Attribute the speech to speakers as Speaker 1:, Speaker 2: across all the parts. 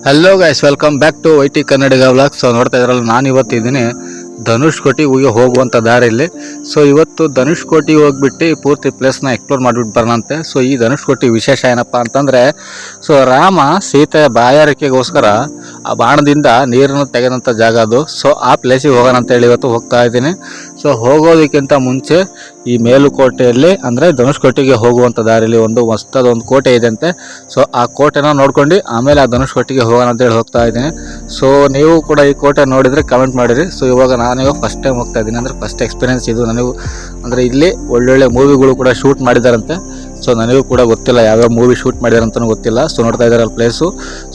Speaker 1: Hello guys, welcome back to YT Kannadiga vlog. So ನೋಡ್ತಾ ಇದ್ರಲ್ಲ, ನಾನು ಇವತ್ತಿದ್ದೀನಿ ಧನುಷ್ಕೋಟಿಗೆ ಹೋಗುವಂಥ ದಾರಿಯಲ್ಲಿ. ಸೊ ಇವತ್ತು ಧನುಷ್ಕೋಟಿಗೆ ಹೋಗ್ಬಿಟ್ಟು ಪೂರ್ತಿ ಪ್ಲೇಸ್ನ ಎಕ್ಸ್ಪ್ಲೋರ್ ಮಾಡಿಬಿಟ್ಟು ಬರೋಣಂತೆ. ಸೊ ಈ ಧನುಷ್ಕೋಟಿ ವಿಶೇಷ ಏನಪ್ಪ ಅಂತಂದರೆ, ಸೊ ರಾಮ ಸೀತೆಯ ಬಾಯಾರಿಕೆಗೋಸ್ಕರ ಆ ಬಾಣದಿಂದ ನೀರನ್ನು ತೆಗೆದಂಥ ಜಾಗ ಅದು. ಸೊ ಆ ಪ್ಲೇಸಿಗೆ ಹೋಗೋಣ ಅಂತೇಳಿ ಇವತ್ತು ಹೋಗ್ತಾ ಇದ್ದೀನಿ. ಸೊ ಹೋಗೋದಕ್ಕಿಂತ ಮುಂಚೆ ಈ ಮೇಲುಕೋಟೆಯಲ್ಲಿ ಅಂದರೆ ಧನುಷ್ಕೋಟಿಗೆ ಹೋಗುವಂಥ ದಾರಿಯಲ್ಲಿ ಒಂದು ಮಸ್ತದೊಂದು ಕೋಟೆ ಇದೆ ಅಂತೆ. ಸೊ ಆ ಕೋಟೆನ ನೋಡ್ಕೊಂಡು ಆಮೇಲೆ ಆ ಧನುಷ್ಕೋಟಿಗೆ ಹೋಗೋಣ ಅಂತೇಳಿ ಹೋಗ್ತಾ ಇದ್ದೀನಿ. ಸೊ ನೀವು ಕೂಡ ಈ ಕೋಟೆ ನೋಡಿದರೆ ಕಮೆಂಟ್ ಮಾಡಿರಿ. ಸೊ ಇವಾಗ ನಾನು ಫಸ್ಟ್ ಟೈಮ್ ಹೋಗ್ತಾ ಇದ್ದೀನಿ, ಅಂದರೆ ಫಸ್ಟ್ ಎಕ್ಸ್ಪೀರಿಯನ್ಸ್ ಇದು ನನಗೂ. ಅಂದರೆ ಇಲ್ಲಿ ಒಳ್ಳೊಳ್ಳೆ ಮೂವಿಗಳು ಕೂಡ ಶೂಟ್ ಮಾಡಿದಾರಂತೆ. ಸೊ ನನಗೂ ಕೂಡ ಗೊತ್ತಿಲ್ಲ ಯಾವ್ಯಾವ ಮೂವಿ ಶೂಟ್ ಮಾಡಿದಾರೆ ಅಂತಲೂ ಗೊತ್ತಿಲ್ಲ. ಸೊ ನೋಡ್ತಾ ಇದ್ದಾರಲ್ಲ ಪ್ಲೇಸು.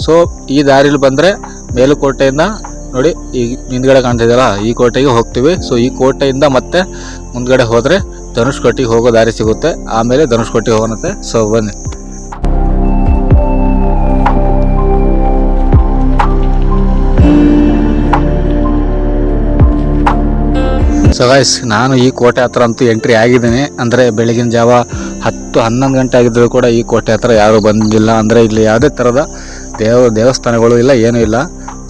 Speaker 1: ಸೊ ಈ ದಾರಿಲಿ ಬಂದರೆ ಮೇಲುಕೋಟೆಯಿಂದ ನೋಡಿ ಈ ಹಿಂದ್ಗಡೆ ಕಾಣ್ತಿದ್ದಲ್ಲ, ಈ ಕೋಟೆಗೆ ಹೋಗ್ತೀವಿ. ಸೊ ಈ ಕೋಟೆಯಿಂದ ಮತ್ತೆ ಮುಂದ್ಗಡೆ ಹೋದರೆ ಧನುಷ್ಕೋಟಿಗೆ ಹೋಗೋ ದಾರಿ ಸಿಗುತ್ತೆ. ಆಮೇಲೆ ಧನುಷ್ಕೋಟಿಗೆ ಹೋಗೋಣಂತೆ. ಸೊ ಬನ್ನಿ. ಸೊ ಗೈಸ್, ನಾನು ಈ ಕೋಟೆ ಹತ್ರ ಅಂತೂ ಎಂಟ್ರಿ ಆಗಿದ್ದೀನಿ. ಅಂದರೆ ಬೆಳಗಿನ ಜಾವ 10-11 ಗಂಟೆ ಆಗಿದ್ದರೂ ಕೂಡ ಈ ಕೋಟೆ ಹತ್ರ ಯಾರೂ ಬಂದಿಲ್ಲ. ಅಂದರೆ ಇಲ್ಲಿ ಯಾವುದೇ ಥರದ ದೇವಸ್ಥಾನಗಳು ಇಲ್ಲ, ಏನೂ ಇಲ್ಲ.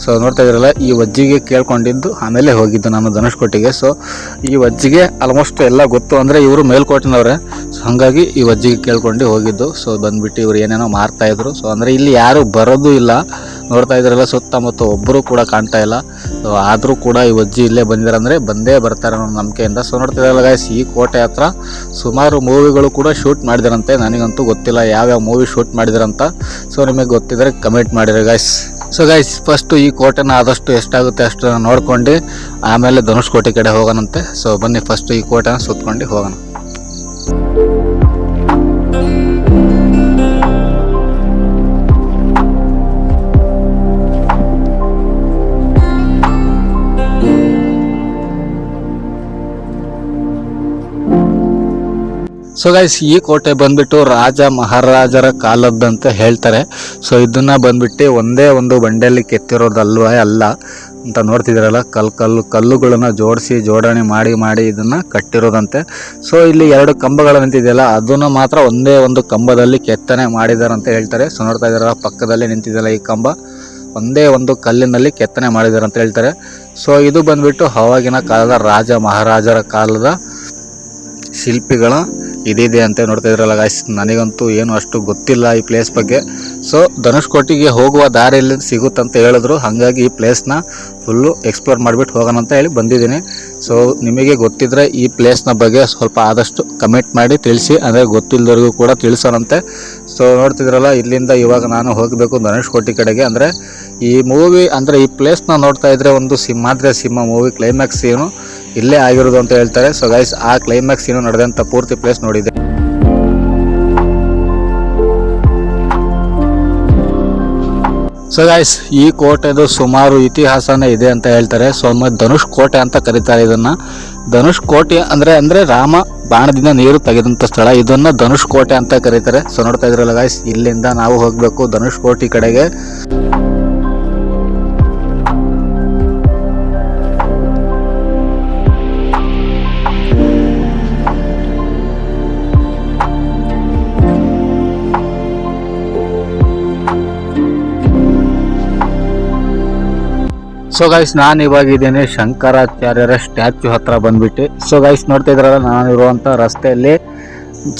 Speaker 1: ಸೊ ನೋಡ್ತಾ ಇದ್ರಲ್ಲ, ಈ ವಜ್ಜಿಗೆ ಕೇಳ್ಕೊಂಡಿದ್ದು ಆಮೇಲೆ ಹೋಗಿದ್ದು ನಾನು ಧನುಷ್ಕೋಟಿಗೆ. ಸೊ ಈ ವಜ್ಜಿಗೆ ಆಲ್ಮೋಸ್ಟ್ ಎಲ್ಲ ಗೊತ್ತು, ಅಂದರೆ ಇವರು ಮೇಲ್ಕೋಟಿನವ್ರೆ. ಸೊ ಹಾಗಾಗಿ ಈ ವಜ್ಜಿಗೆ ಕೇಳ್ಕೊಂಡು ಹೋಗಿದ್ದು. ಸೊ ಬಂದುಬಿಟ್ಟು ಇವ್ರು ಏನೇನೋ ಮಾರ್ತಾಯಿದ್ರು. ಸೊ ಅಂದರೆ ಇಲ್ಲಿ ಯಾರೂ ಬರೋದು ಇಲ್ಲ. ನೋಡ್ತಾ ಇದ್ರಲ್ಲ, ಸುತ್ತಮುತ್ತ ಒಬ್ಬರು ಕೂಡ ಕಾಣ್ತಾ ಇಲ್ಲ. ಸೊ ಆದರೂ ಕೂಡ ಈ ವಜ್ಜಿ ಇಲ್ಲೇ ಬಂದಿದ್ದಾರೆ, ಅಂದರೆ ಬಂದೇ ಬರ್ತಾರೆ ಅನ್ನೋ ನಂಬಿಕೆಯಿಂದ. ಸೊ ನೋಡ್ತಾ ಇದ್ರಲ್ಲ ಗೈಸ್, ಈ ಕೋಟೆ ಹತ್ರ ಸುಮಾರು ಮೂವಿಗಳು ಕೂಡ ಶೂಟ್ ಮಾಡಿದಾರಂತೆ. ನನಗಂತೂ ಗೊತ್ತಿಲ್ಲ ಯಾವ್ಯಾವ ಮೂವಿ ಶೂಟ್ ಮಾಡಿದಾರಂತ. ಸೊ ನಿಮಗೆ ಗೊತ್ತಿದ್ರೆ ಕಮೆಂಟ್ ಮಾಡಿರಿ ಗೈಸ್. ಸೊ ಗೈಸ್, ಫಸ್ಟು ಈ ಕೋಟೆನ ಆದಷ್ಟು ಎಷ್ಟಾಗುತ್ತೆ ಅಷ್ಟು ನೋಡ್ಕೊಂಡು ಆಮೇಲೆ ಧನುಷ್ಕೋಟಿ ಕಡೆ ಹೋಗೋಣಂತೆ. ಸೊ ಬನ್ನಿ, ಫಸ್ಟು ಈ ಕೋಟೆನ ಸುತ್ಕೊಂಡು ಹೋಗೋಣ. ಸೊ ಗೈಸ್, ಈ ಕೋಟೆ ಬಂದ್ಬಿಟ್ಟು ರಾಜ ಮಹಾರಾಜರ ಕಾಲದ್ದಂತ ಹೇಳ್ತಾರೆ. ಸೊ ಇದನ್ನ ಬಂದ್ಬಿಟ್ಟು ಒಂದೇ ಒಂದು ಬಂಡೆಯಲ್ಲಿ ಕೆತ್ತಿರೋದಲ್ವೇ ಅಲ್ಲ ಅಂತ ನೋಡ್ತಿದ್ದೀರಲ್ಲ, ಕಲ್ಲುಗಳನ್ನ ಜೋಡಣೆ ಮಾಡಿ ಇದನ್ನ ಕಟ್ಟಿರೋದಂತೆ. ಸೊ ಇಲ್ಲಿ 2 ಕಂಬಗಳು ನಿಂತಿದೆಯಲ್ಲ, ಅದನ್ನು ಮಾತ್ರ ಒಂದೇ ಒಂದು ಕಂಬದಲ್ಲಿ ಕೆತ್ತನೆ ಮಾಡಿದ್ದಾರೆ ಅಂತ ಹೇಳ್ತಾರೆ. ಸೊ ನೋಡ್ತಾ ಇದ್ದಾರಲ್ಲ, ಪಕ್ಕದಲ್ಲಿ ನಿಂತಿದೆಯಲ್ಲ ಈ ಕಂಬ, ಒಂದೇ ಒಂದು ಕಲ್ಲಿನಲ್ಲಿ ಕೆತ್ತನೆ ಮಾಡಿದ್ದಾರೆ ಅಂತ ಹೇಳ್ತಾರೆ. ಸೊ ಇದು ಬಂದ್ಬಿಟ್ಟು ಅವಾಗಿನ ಕಾಲದ ರಾಜ ಮಹಾರಾಜರ ಕಾಲದ ಶಿಲ್ಪಿಗಳ ಇದಿದೆ ಅಂತ ನೋಡ್ತಾ ಇದ್ರಲ್ಲ ಗಾಯ್ಸ್. ನನಗಂತೂ ಏನು ಅಷ್ಟು ಗೊತ್ತಿಲ್ಲ ಈ ಪ್ಲೇಸ್ ಬಗ್ಗೆ. ಸೊ ಧನುಷ್ಕೋಟಿಗೆ ಹೋಗುವ ದಾರಿಯಲ್ಲಿ ಸಿಗುತ್ತಂತ ಹೇಳಿದ್ರು, ಹಾಗಾಗಿ ಈ ಪ್ಲೇಸ್ನ ಫುಲ್ಲು ಎಕ್ಸ್ಪ್ಲೋರ್ ಮಾಡಿಬಿಟ್ಟು ಹೋಗೋಣ ಅಂತ ಹೇಳಿ ಬಂದಿದ್ದೀನಿ. ಸೊ ನಿಮಗೆ ಗೊತ್ತಿದ್ರೆ ಈ ಪ್ಲೇಸ್ನ ಬಗ್ಗೆ ಸ್ವಲ್ಪ ಆದಷ್ಟು ಕಮೆಂಟ್ ಮಾಡಿ ತಿಳಿಸಿ, ಅಂದರೆ ಗೊತ್ತಿಲ್ಲದವ್ರಿಗೂ ಕೂಡ ತಿಳಿಸೋಣಂತೆ. ಸೊ ನೋಡ್ತಿದ್ರಲ್ಲ, ಇಲ್ಲಿಂದ ಇವಾಗ ನಾನು ಹೋಗಬೇಕು ಧನುಷ್ಕೋಟಿ ಕಡೆಗೆ. ಅಂದರೆ ಈ ಮೂವಿ, ಅಂದರೆ ಈ ಪ್ಲೇಸ್ನ ನೋಡ್ತಾ ಇದ್ರೆ ಒಂದು ಸಿಂಹಾದ್ರಿ ಸಿಂಹ ಮೂವಿ ಕ್ಲೈಮ್ಯಾಕ್ಸ್ ಏನು ಇಲ್ಲೇ ಆಗಿರೋದು ಅಂತ ಹೇಳ್ತಾರೆ. ಸೊ ಗೈಸ್, ಆ ಕ್ಲೈಮ್ಯಾಕ್ಸ್ ಏನು ನಡೆದಂಥ ಪೂರ್ತಿ ಪ್ಲೇಸ್ ನೋಡಿದೆ. ಸೊ ಗೈಸ್, ಈ ಕೋಟೆದು ಸುಮಾರು ಇತಿಹಾಸನೇ ಇದೆ ಅಂತ ಹೇಳ್ತಾರೆ. ಸೊ ಧನುಷ್ ಕೋಟೆ ಅಂತ ಕರೀತಾರೆ ಇದನ್ನ. ಧನುಷ್ ಕೋಟೆ ಅಂದರೆ ರಾಮ ಬಾಣದಿಂದ ನೀರು ತೆಗೆದಂಥ ಸ್ಥಳ, ಇದನ್ನ ಧನುಷ್ ಕೋಟೆ ಅಂತ ಕರೀತಾರೆ. ಸೊ ನೋಡ್ತಾ ಇದ್ರಲ್ಲ ಗೈಸ್, ಇಲ್ಲಿಂದ ನಾವು ಹೋಗಬೇಕು ಧನುಷ್ ಕೋಟೆ ಕಡೆಗೆ. ಸೊ ಗೈಸ್, ನಾನು ಇವಾಗಿದ್ದೇನೆ ಶಂಕರಾಚಾರ್ಯರ ಸ್ಟ್ಯಾಚ್ಯೂ ಹತ್ರ ಬಂದ್ಬಿಟ್ಟು. ಸೊ ಗೈಸ್, ನೋಡ್ತಾ ಇದ್ರಲ್ಲ, ನಾನು ಇರುವಂಥ ರಸ್ತೆಯಲ್ಲಿ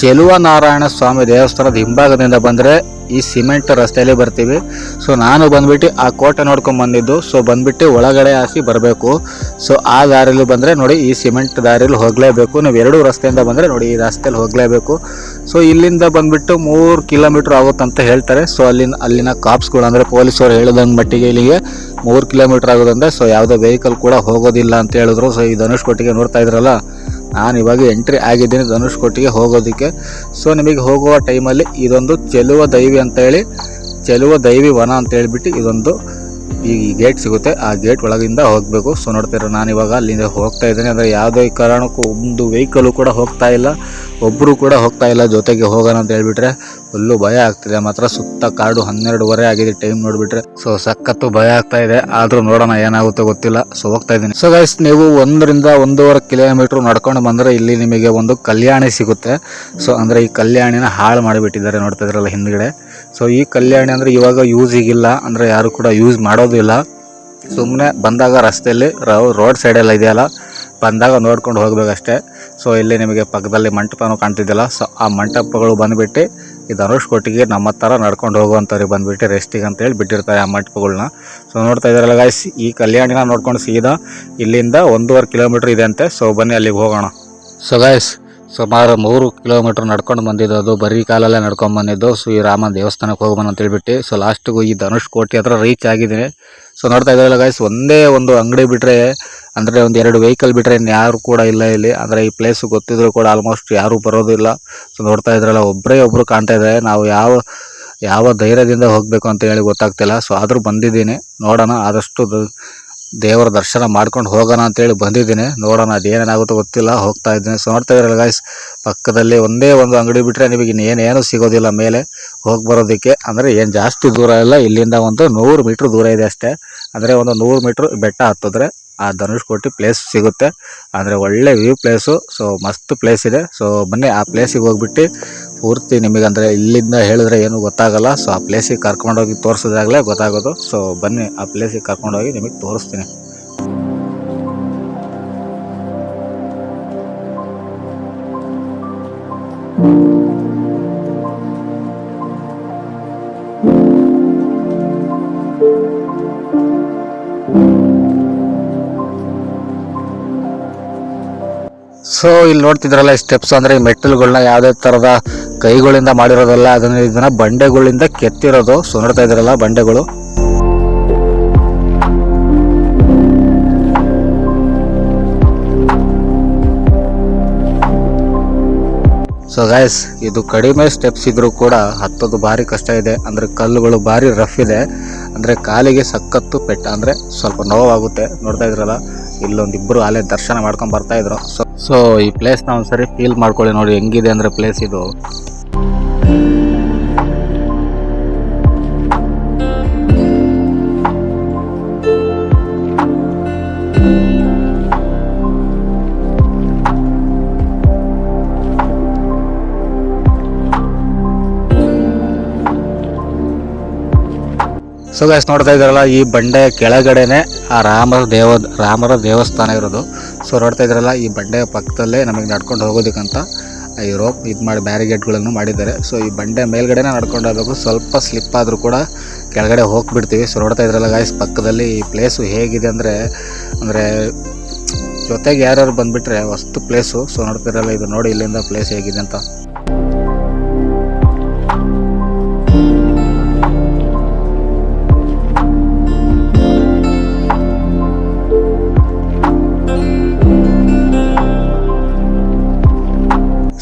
Speaker 1: ಚೆಲುವನಾರಾಯಣ ಸ್ವಾಮಿ ದೇವಸ್ಥಾನದ ಹಿಂಭಾಗದಿಂದ ಬಂದರೆ ಈ ಸಿಮೆಂಟ್ ರಸ್ತೆಯಲ್ಲಿ ಬರ್ತೀವಿ. ಸೊ ನಾನು ಬಂದ್ಬಿಟ್ಟು ಆ ಕೋಟೆ ನೋಡ್ಕೊಂಡು ಬಂದಿದ್ದು. ಸೊ ಬಂದ್ಬಿಟ್ಟು ಒಳಗಡೆ ಹಾಕಿ ಬರಬೇಕು. ಸೊ ಆ ದಾರಿಯಲ್ಲಿ ಬಂದರೆ ನೋಡಿ, ಈ ಸಿಮೆಂಟ್ ದಾರಿಯಲ್ಲಿ ಹೋಗಲೇಬೇಕು. ನೀವು 2 ರಸ್ತೆಯಿಂದ ಬಂದರೆ ನೋಡಿ, ಈ ರಸ್ತೆಯಲ್ಲಿ ಹೋಗಲೇಬೇಕು. ಸೊ ಇಲ್ಲಿಂದ ಬಂದ್ಬಿಟ್ಟು 3 ಕಿಲೋಮೀಟ್ರ್ ಆಗುತ್ತಂತ ಹೇಳ್ತಾರೆ. ಸೊ ಅಲ್ಲಿನ ಕಾಪ್ಸ್ಗಳು, ಅಂದರೆ ಪೊಲೀಸರು ಹೇಳಿದಂಗೆ ಮಟ್ಟಿಗೆ ಇಲ್ಲಿಗೆ 3 ಕಿಲೋಮೀಟ್ರ್ ಆಗೋದಂತೆ. ಸೊ ಯಾವುದೇ ವೆಹಿಕಲ್ ಕೂಡ ಹೋಗೋದಿಲ್ಲ ಅಂತ ಹೇಳಿದ್ರು. ಸೊ ಈ ಧನುಷ್ಕೋಟಿಗೆ ನೋಡ್ತಾ ಇದ್ರಲ್ಲ, ನಾನು ಇವಾಗ ಎಂಟ್ರಿ ಆಗಿದ್ದೀನಿ ಧನುಷ್ಕೋಟಿಗೆ ಹೋಗೋದಕ್ಕೆ. ಸೊ ನಿಮಗೆ ಹೋಗುವ ಟೈಮಲ್ಲಿ ಇದೊಂದು ಚೆಲುವ ದೈವಿ ಅಂತ ಹೇಳಿ, ಚೆಲುವ ದೈವಿ ವನ ಅಂತ ಹೇಳಿಬಿಟ್ಟು ಇದೊಂದು ಈ ಗೇಟ್ ಸಿಗುತ್ತೆ. ಆ ಗೇಟ್ ಒಳಗಿಂದ ಹೋಗಬೇಕು. ಸೊ ನೋಡ್ತೀರ, ನಾನು ಇವಾಗ ಅಲ್ಲಿಂದ ಹೋಗ್ತಾ ಇದ್ದೀನಿ. ಅಂದರೆ ಯಾವುದೇ ಕಾರಣಕ್ಕೂ ಒಂದು ವೆಹಿಕಲು ಕೂಡ ಹೋಗ್ತಾ ಇಲ್ಲ, ಒಬ್ಬರು ಕೂಡ ಹೋಗ್ತಾ ಇಲ್ಲ. ಜೊತೆಗೆ ಹೋಗೋಣ ಅಂತ ಹೇಳ್ಬಿಟ್ರೆ ಫುಲ್ಲು ಭಯ ಆಗ್ತಿದೆ ಮಾತ್ರ. ಸುತ್ತ ಕಾಡು 12:30 ಆಗಿದೆ ಟೈಮ್ ನೋಡ್ಬಿಟ್ರೆ. ಸೊ ಸಖತ್ತು ಭಯ ಆಗ್ತಾ ಇದೆ, ಆದ್ರೂ ನೋಡೋಣ ಏನಾಗುತ್ತೋ ಗೊತ್ತಿಲ್ಲ. ಸೊ ಹೋಗ್ತಾ ಇದ್ದೀನಿ. ಸೊ ಗೈಸ್, ನೀವು 1-1.5 ಕಿಲೋಮೀಟರ್ ನಡ್ಕೊಂಡು ಬಂದ್ರೆ ಇಲ್ಲಿ ನಿಮಗೆ ಒಂದು ಕಲ್ಯಾಣಿ ಸಿಗುತ್ತೆ. ಸೊ ಅಂದ್ರೆ ಈ ಕಲ್ಯಾಣಿನ ಹಾಳು ಮಾಡಿಬಿಟ್ಟಿದ್ದಾರೆ, ನೋಡ್ತಾ ಇದ್ರಲ್ಲ ಹಿಂದ್ಗಡೆ. ಸೊ ಈ ಕಲ್ಯಾಣಿ ಅಂದ್ರೆ ಇವಾಗ ಯೂಸಿಗಿಲ್ಲ, ಅಂದ್ರೆ ಯಾರು ಕೂಡ ಯೂಸ್ ಮಾಡೋದಿಲ್ಲ. ಸುಮ್ಮನೆ ಬಂದಾಗ ರಸ್ತೆಯಲ್ಲಿ ರೋಡ್ ಸೈಡೆಲ್ಲ ಇದೆಯಲ್ಲ, ಬಂದಾಗ ನೋಡ್ಕೊಂಡು ಹೋಗ್ಬೇಕಷ್ಟೇ. ಸೊ ಇಲ್ಲಿ ನಿಮಗೆ ಪಕ್ಕದಲ್ಲಿ ಮಂಟಪನೂ ಕಾಣ್ತಿದ್ದಿಲ್ಲ. ಸೊ ಆ ಮಂಟಪಗಳು ಬಂದುಬಿಟ್ಟು ಈ ಧನುಷ್ಕೋಟಿಗೆ ನಮ್ಮ ಥರ ನಡ್ಕೊಂಡು ಹೋಗುವಂಥವ್ರಿಗೆ ಬಂದುಬಿಟ್ಟು ರೆಸ್ಟಿಗೆ ಅಂತೇಳಿ ಬಿಟ್ಟಿರ್ತಾರೆ ಆ ಮಂಟಪಗಳನ್ನ. ಸೊ ನೋಡ್ತಾ ಇದ್ದಾರಲ್ಲ ಗಾಯ್ಸ್, ಈ ಕಲ್ಯಾಣಿನ ನೋಡ್ಕೊಂಡು ಸೀದಾ ಇಲ್ಲಿಂದ 1.5 ಕಿಲೋಮೀಟ್ರ್ ಇದೆ ಅಂತೆ. ಸೊ ಬನ್ನಿ ಅಲ್ಲಿಗೆ ಹೋಗೋಣ. ಸೊ ಗಾಯ್ಸ್, ಸುಮಾರು 3 ಕಿಲೋಮೀಟ್ರ್ ನಡ್ಕೊಂಡು ಬಂದಿದ್ದು, ಅದು ಬರೀ ಕಾಲಲ್ಲೇ ನಡ್ಕೊಂಡು ಬಂದಿದ್ದು. ಸೊ ಈ ರಾಮನ ದೇವಸ್ಥಾನಕ್ಕೆ ಹೋಗೋಣ ಅಂತ ಹೇಳ್ಬಿಟ್ಟು ಸೊ ಲಾಸ್ಟಿಗೂ ಈ ಧನುಷ್ಕೋಟಿ ಹತ್ರ ರೀಚ್ ಆಗಿದ್ದೀನಿ. ಸೊ ನೋಡ್ತಾ ಇದ್ದಾರಲ್ಲ ಗಾಯ್ಸ್, ಒಂದೇ ಒಂದು ಅಂಗಡಿ ಬಿಟ್ಟರೆ, ಅಂದರೆ ಒಂದು 2 ವೆಹಿಕಲ್ ಬಿಟ್ಟರೆ ಯಾರು ಕೂಡ ಇಲ್ಲ ಇಲ್ಲಿ. ಅಂದರೆ ಈ ಪ್ಲೇಸು ಗೊತ್ತಿದ್ರು ಕೂಡ ಆಲ್ಮೋಸ್ಟ್ ಯಾರೂ ಬರೋದಿಲ್ಲ. ಸೊ ನೋಡ್ತಾ ಇದ್ರಲ್ಲ, ಒಬ್ಬರು ಕಾಣ್ತಾ ಇದ್ದಾರೆ. ನಾವು ಯಾವ ಧೈರ್ಯದಿಂದ ಹೋಗಬೇಕು ಅಂತ ಹೇಳಿ ಗೊತ್ತಾಗ್ತಿಲ್ಲ. ಸೊ ಆದರೂ ಬಂದಿದ್ದೀನಿ, ನೋಡೋಣ ಆದಷ್ಟು ದೇವರ ದರ್ಶನ ಮಾಡ್ಕೊಂಡು ಹೋಗೋಣ ಅಂತೇಳಿ ಬಂದಿದ್ದೀನಿ. ನೋಡೋಣ ಅದೇನೇನಾಗುತ್ತೋ ಗೊತ್ತಿಲ್ಲ, ಹೋಗ್ತಾ ಇದ್ದೀನಿ. ಸೊ ನೋಡ್ತಾ ಇದ್ರಲ್ಲ ಗಾಯ್ಸ್, ಪಕ್ಕದಲ್ಲಿ ಒಂದೇ ಒಂದು ಅಂಗಡಿ ಬಿಟ್ಟರೆ ನಿಮಗೆ ಇನ್ನೇನೇನು ಸಿಗೋದಿಲ್ಲ ಮೇಲೆ ಹೋಗಿ ಬರೋದಕ್ಕೆ. ಅಂದರೆ ಏನು ಜಾಸ್ತಿ ದೂರ ಇಲ್ಲ, ಇಲ್ಲಿಂದ ಒಂದು 100 ಮೀಟ್ರ್ ದೂರ ಇದೆ ಅಷ್ಟೇ. ಅಂದರೆ ಒಂದು 100 ಮೀಟ್ರ್ ಬೆಟ್ಟ ಹತ್ತಿದ್ರೆ ಆ ಧನುಷ್ಕೋಟಿ ಪ್ಲೇಸ್ ಸಿಗುತ್ತೆ. ಅಂದರೆ ಒಳ್ಳೆ ವ್ಯೂ ಪ್ಲೇಸು. ಸೊ ಮಸ್ತ್ ಪ್ಲೇಸ್ ಇದೆ. ಸೊ ಬನ್ನಿ ಆ ಪ್ಲೇಸಿಗೆ ಹೋಗ್ಬಿಟ್ಟು ಪೂರ್ತಿ ನಿಮಗೆ, ಅಂದರೆ ಇಲ್ಲಿಂದ ಹೇಳಿದ್ರೆ ಏನು ಗೊತ್ತಾಗಲ್ಲ. ಸೊ ಆ ಪ್ಲೇಸಿಗೆ ಕರ್ಕೊಂಡೋಗಿ ತೋರಿಸಿದಾಗಲೇ ಗೊತ್ತಾಗೋದು. ಸೊ ಬನ್ನಿ ಆ ಪ್ಲೇಸಿಗೆ ಕರ್ಕೊಂಡೋಗಿ ನಿಮಗೆ ತೋರಿಸ್ತೀನಿ. ಸೊ ಇಲ್ಲಿ ನೋಡ್ತಿದ್ರಲ್ಲ ಈ ಸ್ಟೆಪ್ಸ್, ಅಂದರೆ ಈ ಮೆಟ್ಟಲುಗಳನ್ನ ಯಾವುದೇ ಥರದ ಕೈಗಳಿಂದ ಮಾಡಿರೋದಲ್ಲ, ಇದನ್ನ ಬಂಡೆಗಳಿಂದ ಕೆತ್ತಿರೋದು. ಸೊ ನೋಡ್ತಾ ಇದ್ರಲ್ಲ ಬಂಡೆಗಳು. ಸೊ ಗಾಯ್ಸ್, ಇದು ಕಡಿಮೆ ಸ್ಟೆಪ್ಸ್ ಇದ್ರೂ ಕೂಡ ಹತ್ತೋದು ಭಾರಿ ಕಷ್ಟ ಇದೆ. ಅಂದರೆ ಕಲ್ಲುಗಳು ಭಾರಿ ರಫ್ ಇದೆ, ಅಂದರೆ ಕಾಲಿಗೆ ಸಖತ್ತು ಪೆಟ್ಟ, ಅಂದರೆ ಸ್ವಲ್ಪ ನೋವಾಗುತ್ತೆ. ನೋಡ್ತಾ ಇದ್ರಲ್ಲ, ಇಲ್ಲೊಂದಿಬ್ಬರು ಅಲ್ಲೇ ದರ್ಶನ ಮಾಡ್ಕೊಂಡು ಬರ್ತಾ ಇದ್ರು. ಸೊ ಈ ಪ್ಲೇಸ್ನ ಒಂದ್ಸರಿ ಫೀಲ್ ಮಾಡ್ಕೊಳ್ಳಿ, ನೋಡಿ ಹೆಂಗಿದೆ ಅಂದರೆ ಪ್ಲೇಸ್ ಇದು. ಸೊ ಗೈಸ್, ನೋಡ್ತಾ ಇದ್ದಾರಲ್ಲ, ಈ ಬಂಡೆಯ ಕೆಳಗಡೆನೆ ಆ ರಾಮರ ದೇವಸ್ಥಾನ ಇರೋದು. ಸೊ ನೋಡ್ತಾ ಇದ್ದಾರಲ್ಲ, ಈ ಬಂಡೆಯ ಪಕ್ಕದಲ್ಲೇ ನಮಗೆ ನಡ್ಕೊಂಡು ಹೋಗೋದಕ್ಕಂತ ಈ ರೋಪ್ ಇದು ಮಾಡಿ ಬ್ಯಾರಿಗೇಡ್ಗಳನ್ನು ಮಾಡಿದ್ದಾರೆ. ಸೊ ಈ ಬಂಡೆ ಮೇಲ್ಗಡೆನೇ ನಡ್ಕೊಂಡು ಹೋಗಬೇಕು, ಸ್ವಲ್ಪ ಸ್ಲಿಪ್ ಆದರೂ ಕೂಡ ಕೆಳಗಡೆ ಹೋಗ್ಬಿಡ್ತೀವಿ. ಸೊ ನೋಡ್ತಾ ಇದ್ರಲ್ಲ ಗಾಯ್ಸ್, ಪಕ್ಕದಲ್ಲಿ ಈ ಪ್ಲೇಸು ಹೇಗಿದೆ ಅಂದರೆ ಜೊತೆಗೆ ಯಾರ್ಯಾರು ಬಂದುಬಿಟ್ರೆ ವಸ್ತು ಪ್ಲೇಸು. ಸೊ ನೋಡ್ತಿರಲ್ಲ, ಇದು ನೋಡಿ ಇಲ್ಲಿಂದ ಪ್ಲೇಸ್ ಹೇಗಿದೆ ಅಂತ.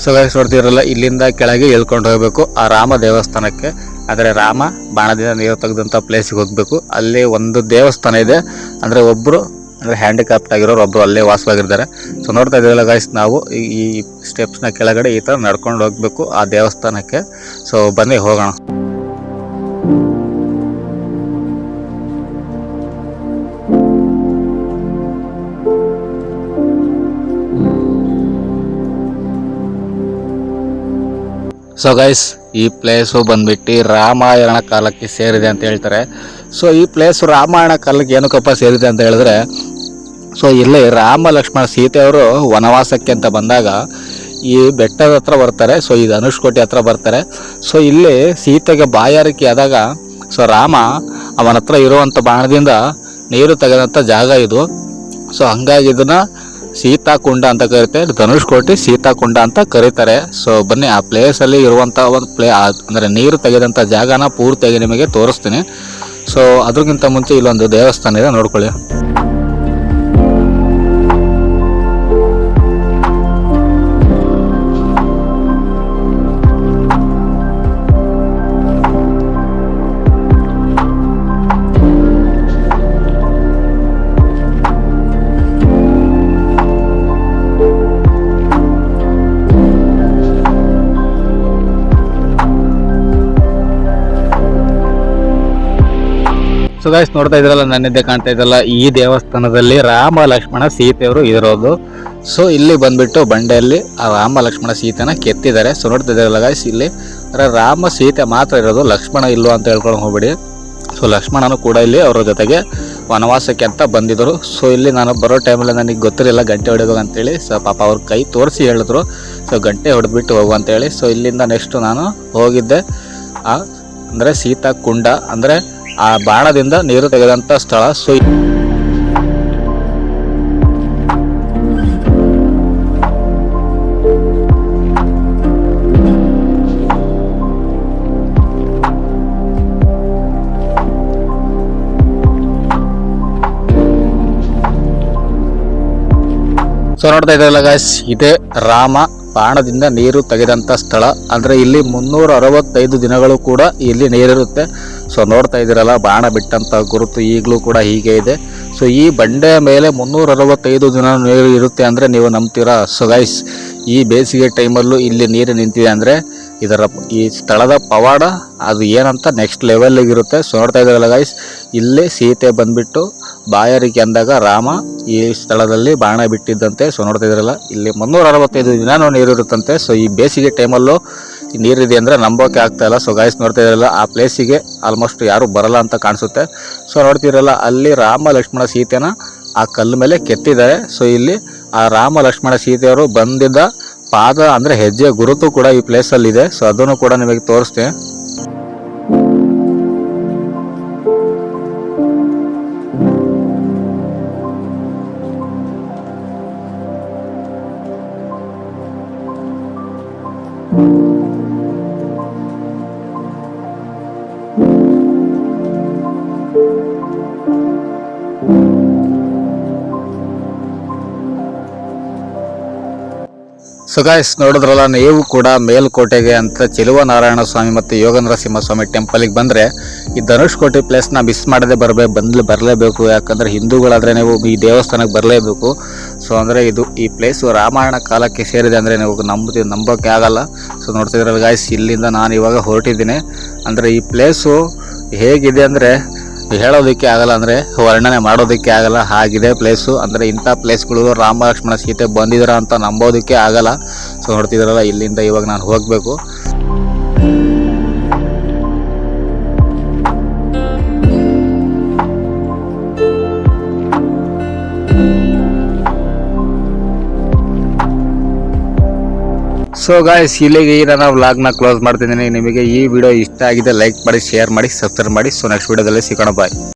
Speaker 1: ಸೊ ಗೈಸ್, ನೋಡ್ತಿರಲ್ಲ, ಇಲ್ಲಿಂದ ಕೆಳಗೆ ಇಳ್ಕೊಂಡು ಹೋಗಬೇಕು ಆ ರಾಮ ದೇವಸ್ಥಾನಕ್ಕೆ. ಆದರೆ ರಾಮ ಬಾಣದಿಂದ ನೀರು ತೆಗೆದಂಥ ಪ್ಲೇಸಿಗೆ ಹೋಗಬೇಕು. ಅಲ್ಲಿ ಒಂದು ದೇವಸ್ಥಾನ ಇದೆ, ಅಂದರೆ ಒಬ್ಬರು ಅಂದರೆ ಹ್ಯಾಂಡಿಕ್ಯಾಪ್ಟ್ ಆಗಿರೋರು ಒಬ್ಬರು ಅಲ್ಲೇ ವಾಸವಾಗಿರ್ತಾರೆ. ಸೊ ನೋಡ್ತಾ ಇದ್ದೀರಲ್ಲ ಗೈಸ್, ನಾವು ಈ ಸ್ಟೆಪ್ಸ್ನ ಕೆಳಗಡೆ ಈ ಥರ ನಡ್ಕೊಂಡು ಹೋಗಬೇಕು ಆ ದೇವಸ್ಥಾನಕ್ಕೆ. ಸೊ ಬನ್ನಿ ಹೋಗೋಣ. ಸೊ ಗೈಸ್, ಈ ಪ್ಲೇಸು ಬಂದ್ಬಿಟ್ಟು ರಾಮಾಯಣ ಕಾಲಕ್ಕೆ ಸೇರಿದೆ ಅಂತ ಹೇಳ್ತಾರೆ. ಸೊ ಈ ಪ್ಲೇಸು ರಾಮಾಯಣ ಕಾಲಕ್ಕೆ ಏನಕ್ಕಪ್ಪ ಸೇರಿದೆ ಅಂತ ಹೇಳಿದ್ರೆ, ಸೊ ಇಲ್ಲಿ ರಾಮ ಲಕ್ಷ್ಮಣ ಸೀತೆಯವರು ವನವಾಸಕ್ಕೆ ಅಂತ ಬಂದಾಗ ಈ ಬೆಟ್ಟದ ಹತ್ರ ಬರ್ತಾರೆ. ಸೊ ಈ ಧನುಷ್ಕೋಟಿ ಹತ್ರ ಬರ್ತಾರೆ. ಸೊ ಇಲ್ಲಿ ಸೀತೆಗೆ ಬಾಯಾರಿಕೆ ಆದಾಗ ಸೊ ರಾಮ ಅವನ ಹತ್ರ ಇರುವಂಥ ಬಾಣದಿಂದ ನೀರು ತೆಗೆದಂಥ ಜಾಗ ಇದು. ಸೊ ಹಂಗಾಗಿ ಇದನ್ನ ಸೀತಾಕುಂಡ ಅಂತ ಕರೀತಾರೆ, ಧನುಷ್ಕೋಟಿ ಸೀತಾಕುಂಡ ಅಂತ ಕರೀತಾರೆ. ಸೊ ಬನ್ನಿ ಆ ಪ್ಲೇಸಲ್ಲಿ ಇರುವಂಥ ಒಂದು ಅಂದರೆ ನೀರು ತೆಗೆದಂಥ ಜಾಗನ ಪೂರ್ತಿಯಾಗಿ ನಿಮಗೆ ತೋರಿಸ್ತೀನಿ. ಸೊ ಅದ್ರಕ್ಕಿಂತ ಮುಂಚೆ ಇಲ್ಲೊಂದು ದೇವಸ್ಥಾನ ಇದೆ, ನೋಡ್ಕೊಳ್ಳಿ. ಸೊ ಗೈಸ್ ನೋಡ್ತಾ ಇದ್ರಲ್ಲ, ನನ್ನಿಂದೆ ಕಾಣ್ತಾ ಇದ್ದಲ್ಲ, ಈ ದೇವಸ್ಥಾನದಲ್ಲಿ ರಾಮ ಲಕ್ಷ್ಮಣ ಸೀತೆಯವರು ಇರೋದು. ಸೊ ಇಲ್ಲಿ ಬಂದ್ಬಿಟ್ಟು ಬಂಡೆಯಲ್ಲಿ ಆ ರಾಮ ಲಕ್ಷ್ಮಣ ಸೀತೆನ ಕೆತ್ತಿದ್ದಾರೆ. ಸೊ ನೋಡ್ತಾ ಇದ್ರಲ್ಲ ಗೈಸ್, ಇಲ್ಲಿ ರಾಮ ಸೀತೆ ಮಾತ್ರ ಇರೋದು, ಲಕ್ಷ್ಮಣ ಇಲ್ವಾ ಅಂತ ಹೇಳ್ಕೊಂಡು ಹೋಗ್ಬಿಡಿ. ಸೊ ಲಕ್ಷ್ಮಣನು ಕೂಡ ಇಲ್ಲಿ ಅವರ ಜೊತೆಗೆ ವನವಾಸಕ್ಕೆ ಅಂತ ಬಂದಿದ್ದರು. ಸೊ ಇಲ್ಲಿ ನಾನು ಬರೋ ಟೈಮಲ್ಲಿ ನನಗೆ ಗೊತ್ತಿರಲಿಲ್ಲ ಗಂಟೆ ಹೊಡಿಬೇಕು ಅಂತೇಳಿ. ಸೊ ಪಾಪ ಅವ್ರ ಕೈ ತೋರಿಸಿ ಹೇಳಿದ್ರು, ಸೊ ಗಂಟೆ ಹೊಡೆದ್ಬಿಟ್ಟು ಹೋಗು ಅಂತೇಳಿ. ಸೊ ಇಲ್ಲಿಂದ ನೆಕ್ಸ್ಟ್ ನಾನು ಹೋಗಿದ್ದೆ ಅಂದರೆ ಸೀತಾ ಕುಂಡ, ಅಂದರೆ ಆ ಬಾಣದಿಂದ ನೀರು ತೆಗೆದಂಥ ಸ್ಥಳ. ಸೊ ನೋಡ್ತಾ ಇದ್ದಲ್ಲ ಗಾಯ್ಸ್, ಇದೇ ರಾಮ ಬಾಣದಿಂದ ನೀರು ತೆಗೆದಂಥ ಸ್ಥಳ. ಅಂದರೆ ಇಲ್ಲಿ 365 ದಿನಗಳು ಕೂಡ ಇಲ್ಲಿ ನೀರಿರುತ್ತೆ. ಸೊ ನೋಡ್ತಾ ಇದ್ದೀರಲ್ಲ, ಬಾಣ ಬಿಟ್ಟಂಥ ಗುರುತು ಈಗಲೂ ಕೂಡ ಹೀಗೆ ಇದೆ. ಸೊ ಈ ಬಂಡೆಯ ಮೇಲೆ 365 ದಿನ ನೀರು ಇರುತ್ತೆ ಅಂದರೆ ನೀವು ನಂಬ್ತೀರಾ? ಸೊ ಗೈಸ್, ಈ ಬೇಸಿಗೆ ಟೈಮಲ್ಲೂ ಇಲ್ಲಿ ನೀರು ನಿಂತಿದೆ ಅಂದರೆ ಈ ಸ್ಥಳದ ಪವಾಡ ಅದು ಏನಂತ ನೆಕ್ಸ್ಟ್ ಲೆವೆಲ್ಗೆ ಇರುತ್ತೆ. ಸೊ ನೋಡ್ತಾ ಇದ್ದಾರಲ್ಲ ಗೈಸ್, ಇಲ್ಲಿ ಸೀತೆ ಬಂದ್ಬಿಟ್ಟು ಬಾಯಾರಿಕೆ ಅಂದಾಗ ರಾಮ ಈ ಸ್ಥಳದಲ್ಲಿ ಬಾಣ ಬಿಟ್ಟಿದ್ದಂತೆ. ಸೊ ನೋಡ್ತಾ ಇದ್ರಲ್ಲ, ಇಲ್ಲಿ 365 ದಿನ ನೀರಿರುತ್ತಂತೆ. ಸೊ ಈ ಬೇಸಿಗೆ ಟೈಮಲ್ಲೂ ನೀರಿದೆ ಅಂದರೆ ನಂಬೋಕೆ ಆಗ್ತಾ ಇಲ್ಲ. ಸೊ ಗೈಸ್ ನೋಡ್ತಾ ಇದ್ರಲ್ಲ, ಆ ಪ್ಲೇಸಿಗೆ ಆಲ್ಮೋಸ್ಟ್ ಯಾರು ಬರಲ್ಲ ಅಂತ ಕಾಣಿಸುತ್ತೆ. ಸೊ ನೋಡ್ತಿರಲ್ಲ, ಅಲ್ಲಿ ರಾಮ ಲಕ್ಷ್ಮಣ ಸೀತೆನ ಆ ಕಲ್ಲು ಮೇಲೆ ಕೆತ್ತಿದ್ದಾರೆ. ಸೊ ಇಲ್ಲಿ ಆ ರಾಮ ಲಕ್ಷ್ಮಣ ಸೀತೆಯವರು ಬಂದಿದ್ದ ಪಾದ ಅಂದರೆ ಹೆಜ್ಜೆ ಗುರುತು ಕೂಡ ಈ ಪ್ಲೇಸಲ್ಲಿ ಇದೆ. ಸೊ ಅದನ್ನು ಕೂಡ ನಿಮಗೆ ತೋರಿಸ್ತೇನೆ. ಸೊ ಗಾಯ್ಸ್ ನೋಡಿದ್ರಲ್ಲ, ನೀವು ಕೂಡ ಮೇಲ್ಕೋಟೆಗೆ ಅಂತ ಚೆಲುವ ನಾರಾಯಣ ಸ್ವಾಮಿ ಮತ್ತು ಯೋಗ ನರಸಿಂಹ ಸ್ವಾಮಿ ಟೆಂಪಲಿಗೆ ಬಂದರೆ ಈ ಧನುಷ್ಕೋಟಿ ಪ್ಲೇಸ್ನ ಮಿಸ್ ಮಾಡದೆ ಬರಲೇಬೇಕು. ಯಾಕಂದರೆ ಹಿಂದೂಗಳಾದರೆ ನೀವು ಈ ದೇವಸ್ಥಾನಕ್ಕೆ ಬರಲೇಬೇಕು. ಸೊ ಅಂದರೆ ಈ ಪ್ಲೇಸು ರಾಮಾಯಣ ಕಾಲಕ್ಕೆ ಸೇರಿದೆ ಅಂದರೆ ನೀವು ನಂಬೋಕ್ಕೆ ಆಗಲ್ಲ. ಸೊ ನೋಡ್ತಿದ್ರಲ್ಲ ಗಾಯ್ಸ್, ಇಲ್ಲಿಂದ ನಾನು ಇವಾಗ ಹೊರಟಿದ್ದೀನಿ. ಅಂದರೆ ಈ ಪ್ಲೇಸು ಹೇಗಿದೆ ಅಂದರೆ ಹೇಳೋದಕ್ಕೆ ಆಗಲ್ಲ, ಅಂದರೆ ವರ್ಣನೆ ಮಾಡೋದಕ್ಕೆ ಆಗಲ್ಲ, ಹಾಗಿದೆ ಪ್ಲೇಸು. ಅಂದರೆ ಇಂಥ ಪ್ಲೇಸ್ಗಳು ರಾಮ ಲಕ್ಷ್ಮಣ ಸೀತೆ ಬಂದಿದ್ದೀರ ಅಂತ ನಂಬೋದಕ್ಕೆ ಆಗಲ್ಲ. ಸೊ ನೋಡ್ತಿದ್ದೀರಲ್ಲ, ಇಲ್ಲಿಂದ ಇವಾಗ ನಾನು ಹೋಗಬೇಕು. ಸೊ ಗಾಯ್ಸ್, ಇಲ್ಲಿಗೆ ನಾನು ವ್ಲಾಗ್ನ ಕ್ಲೋಸ್ ಮಾಡ್ತಿದ್ದೀನಿ. ನಿಮಗೆ ಈ ವಿಡಿಯೋ ಇಷ್ಟ ಆಗಿದೆ ಲೈಕ್ ಮಾಡಿ, ಶೇರ್ ಮಾಡಿ, ಸಬ್ಸ್ಕ್ರೈಬ್ ಮಾಡಿ. ಸೊ ನೆಕ್ಸ್ಟ್ ವಿಡಿಯೋದಲ್ಲಿ ಸಿಗೋಣ, ಬಾಯ್.